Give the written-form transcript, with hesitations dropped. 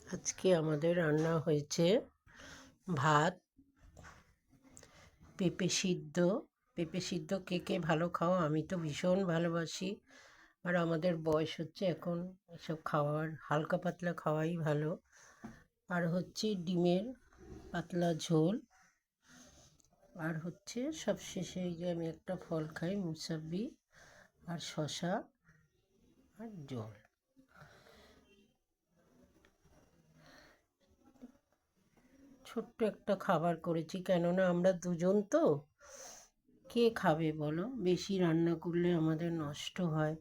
আজকে আমাদের রান্না হয়েছে ভাত, পেঁপে সিদ্ধ কে কে ভালো খাও? আমি তো ভীষণ ভালোবাসি। আর আমাদের বয়স হচ্ছে এখন এসব খাওয়ার, হালকা পাতলা খাওয়াই ভালো। আর হচ্ছে ডিমের পাতলা ঝোল। আর হচ্ছে সবশেষে এই যে আমি একটা ফল খাই, মুসাব্বি আর শশা আর জল। ছোট্ট একটা খাবার করেছি, কেননা আমরা দুজন তো। কে খাবে বলো? বেশি রান্না করলে আমাদের নষ্ট হয়।